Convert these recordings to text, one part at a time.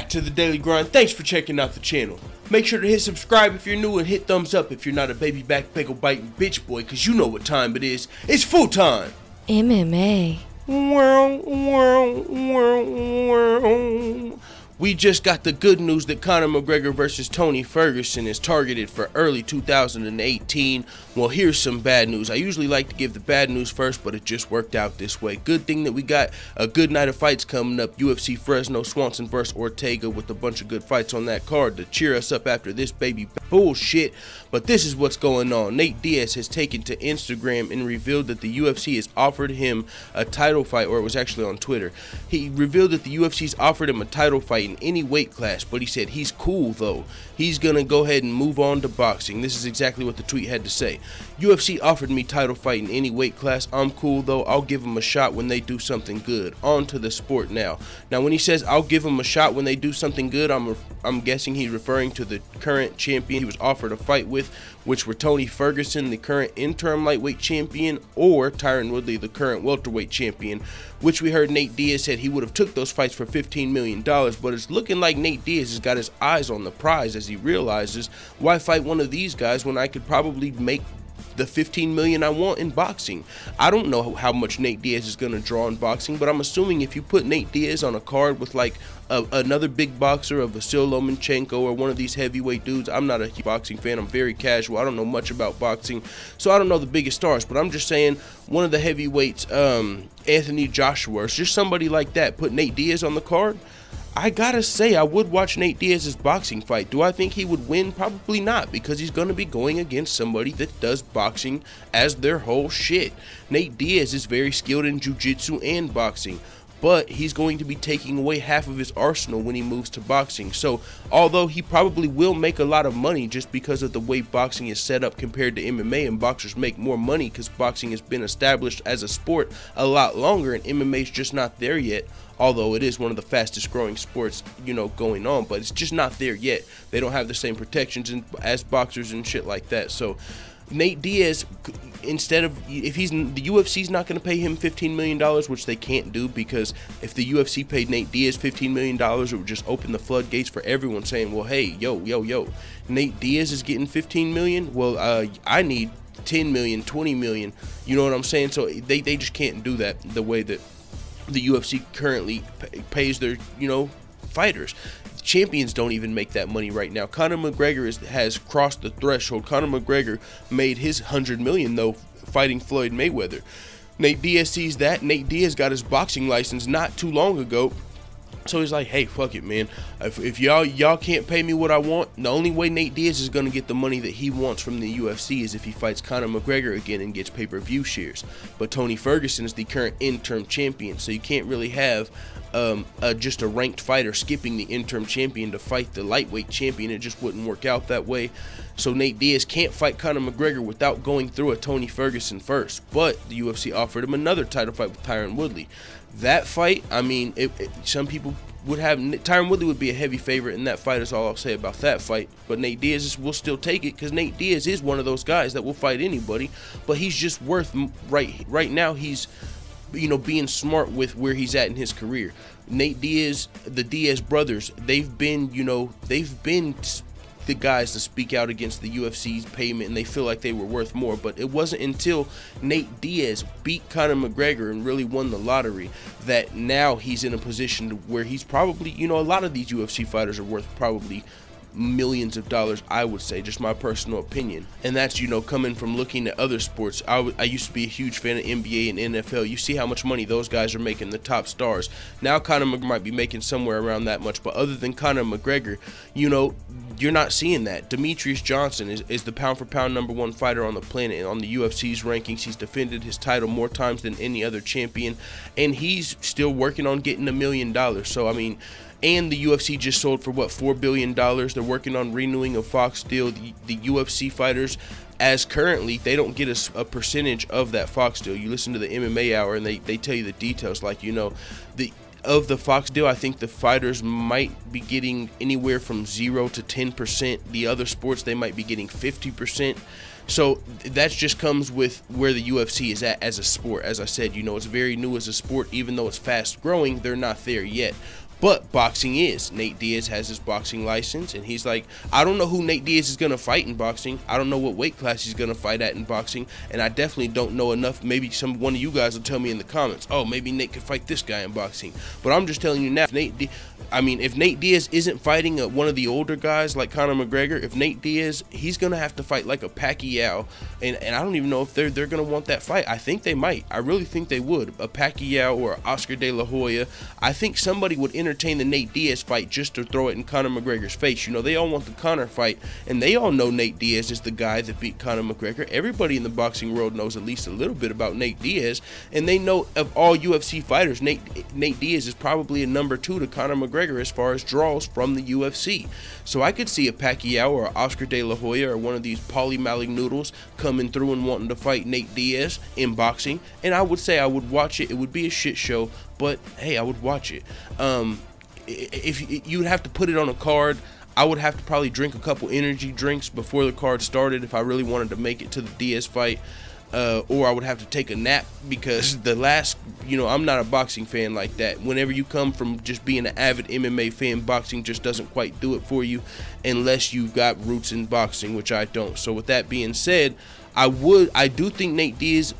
back to the Daily Grind. Thanks for checking out the channel. Make sure to hit subscribe if you're new and hit thumbs up if you're not a baby back bagel biting bitch boy, cause you know what time it is. It's full time. MMA. We just got the good news that Conor McGregor versus Tony Ferguson is targeted for early 2018. Well, here's some bad news. I usually like to give the bad news first, but it just worked out this way. Good thing that we got a good night of fights coming up. UFC Fresno, Swanson versus Ortega with a bunch of good fights on that card to cheer us up after this baby bullshit. But this is what's going on. Nate Diaz has taken to Instagram and revealed that the UFC has offered him a title fight, or it was actually on Twitter. He revealed that the UFC's offered him a title fight in any weight class, but he said he's cool though. He's gonna go ahead and move on to boxing. This is exactly what the tweet had to say. UFC offered me title fight in any weight class. I'm cool though. I'll give them a shot when they do something good. On to the sport now. Now when he says I'll give them a shot when they do something good, I'm guessing he's referring to the current champion he was offered a fight with, which were Tony Ferguson, the current interim lightweight champion, or Tyron Woodley, the current welterweight champion, which we heard Nate Diaz said he would have took those fights for $15 million, but it's looking like Nate Diaz has got his eyes on the prize as he realizes, why fight one of these guys when I could probably make the $15 million I want in boxing. I don't know how much Nate Diaz is going to draw in boxing, but I'm assuming if you put Nate Diaz on a card with like another big boxer of Vasyl Lomachenko or one of these heavyweight dudes, I'm not a boxing fan, I'm very casual, I don't know much about boxing, so I don't know the biggest stars, but I'm just saying one of the heavyweights, Anthony Joshua, or just somebody like that, put Nate Diaz on the card. I gotta say, I would watch Nate Diaz's boxing fight. Do I think he would win? Probably not, because he's going to be going against somebody that does boxing as their whole shit. Nate Diaz is very skilled in jiu-jitsu and boxing, but he's going to be taking away half of his arsenal when he moves to boxing. So, although he probably will make a lot of money just because of the way boxing is set up compared to MMA, and boxers make more money because boxing has been established as a sport a lot longer, and MMA is just not there yet. Although it is one of the fastest growing sports, you know, going on, but it's just not there yet. They don't have the same protections as boxers and shit like that. So Nate Diaz, instead of, if he's, the UFC's not going to pay him $15 million, which they can't do, because if the UFC paid Nate Diaz $15 million, it would just open the floodgates for everyone saying, well, hey, yo, Nate Diaz is getting $15 million. Well, I need $10 million, $20 million. You know what I'm saying? So they just can't do that the way that the UFC currently pays their, you know, fighters. Champions don't even make that money right now. Conor McGregor has crossed the threshold. Conor McGregor made his $100 million though fighting Floyd Mayweather. Nate Diaz sees that. Nate Diaz got his boxing license not too long ago. So he's like, hey, fuck it, man. If y'all can't pay me what I want, the only way Nate Diaz is going to get the money that he wants from the UFC is if he fights Conor McGregor again and gets pay-per-view shares. But Tony Ferguson is the current interim champion, so you can't really have just a ranked fighter skipping the interim champion to fight the lightweight champion. It just wouldn't work out that way. So Nate Diaz can't fight Conor McGregor without going through a Tony Ferguson first. But the UFC offered him another title fight with Tyron Woodley. That fight, I mean, some people would have Tyron Woodley would be a heavy favorite in that fight. Is all I'll say about that fight. But Nate Diaz will still take it because Nate Diaz is one of those guys that will fight anybody. But he's just worth right now. He's, you know, being smart with where he's at in his career. Nate Diaz, the Diaz brothers, they've been the guys to speak out against the UFC's payment, and they feel like they were worth more. But it wasn't until Nate Diaz beat Conor McGregor and really won the lottery that now he's in a position where he's probably, you know, a lot of these UFC fighters are worth probably millions of dollars, I would say, just my personal opinion. And that's, you know, coming from looking at other sports. I used to be a huge fan of NBA and NFL. You see how much money those guys are making, the top stars. Now Conor McGregor might be making somewhere around that much, but other than Conor McGregor, you know, you're not seeing that. Demetrius Johnson is the pound-for-pound #1 fighter on the planet. On the UFC's rankings, he's defended his title more times than any other champion, and he's still working on getting $1 million. So, I mean, and the UFC just sold for, what, $4 billion? They're working on renewing a Fox deal. The UFC fighters, as currently, they don't get a percentage of that Fox deal. You listen to the MMA Hour, and they tell you the details. Like, you know, of the Fox deal, I think the fighters might be getting anywhere from 0 to 10%. The other sports, they might be getting 50%. So that just comes with where the UFC is at as a sport. As I said, you know, it's very new as a sport. Even though it's fast growing, they're not there yet. But boxing is. Nate Diaz has his boxing license, and he's like, I don't know who Nate Diaz is going to fight in boxing. I don't know what weight class he's going to fight at in boxing, and I definitely don't know enough. Maybe one of you guys will tell me in the comments, oh, maybe Nate could fight this guy in boxing. But I'm just telling you now, if Nate Diaz isn't fighting one of the older guys like Conor McGregor, if Nate Diaz, he's going to have to fight like a Pacquiao, and I don't even know if they're going to want that fight. I think they might. I really think they would. A Pacquiao or Oscar De La Hoya. I think somebody would entertain the Nate Diaz fight just to throw it in Conor McGregor's face. You know, they all want the Conor fight, and they all know Nate Diaz is the guy that beat Conor McGregor. Everybody in the boxing world knows at least a little bit about Nate Diaz, and they know of all UFC fighters, Nate Diaz is probably a number 2 to Conor McGregor as far as draws from the UFC. So I could see a Pacquiao or Oscar De La Hoya or one of these Paulie Malik noodles coming through and wanting to fight Nate Diaz in boxing, and I would say I would watch it. It would be a shit show, but hey, I would watch it. If you would have to put it on a card, I would have to probably drink a couple energy drinks before the card started if I really wanted to make it to the Diaz fight. Or I would have to take a nap, because I'm not a boxing fan like that. Whenever you come from just being an avid MMA fan, boxing just doesn't quite do it for you unless you've got roots in boxing, which I don't. So with that being said, I do think Nate Diaz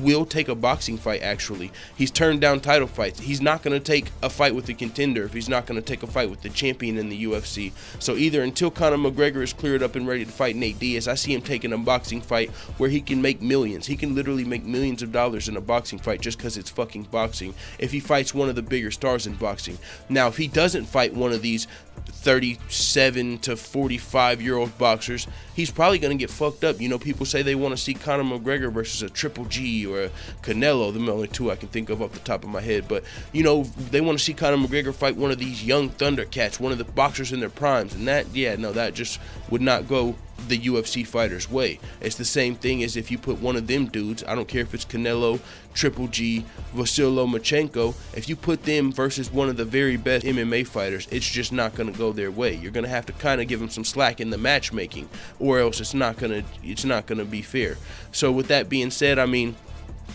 will take a boxing fight. Actually, he's turned down title fights. He's not going to take a fight with the contender if he's not going to take a fight with the champion in the UFC. So either until Conor McGregor is cleared up and ready to fight Nate Diaz, I see him taking a boxing fight where he can make millions. He can literally make millions of dollars in a boxing fight just because it's fucking boxing, if he fights one of the bigger stars in boxing. Now, if he doesn't fight one of these 37 to 45-year-old boxers, he's probably going to get fucked up. You know, people say they want to see Conor McGregor versus a Triple G or a Canelo. They're the only two I can think of off the top of my head. But, you know, they want to see Conor McGregor fight one of these young Thundercats, one of the boxers in their primes. And that just would not go the UFC fighter's way. It's the same thing as if you put one of them dudes, I don't care if it's Canelo, Triple G, Vasyl Lomachenko, if you put them versus one of the very best MMA fighters, it's just not going to go their way. You're going to have to kind of give them some slack in the matchmaking, or else it's not going to be fair. So with that being said, I mean,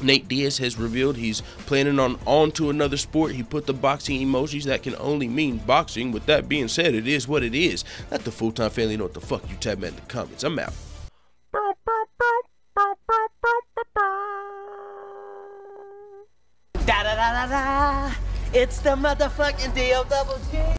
Nate Diaz has revealed he's planning on to another sport. He put the boxing emojis. That can only mean boxing. With that being said, it is what it is. Let the full-time family know what the fuck you tab in the comments. I'm out. Da da da da da. It's the motherfucking DOWG.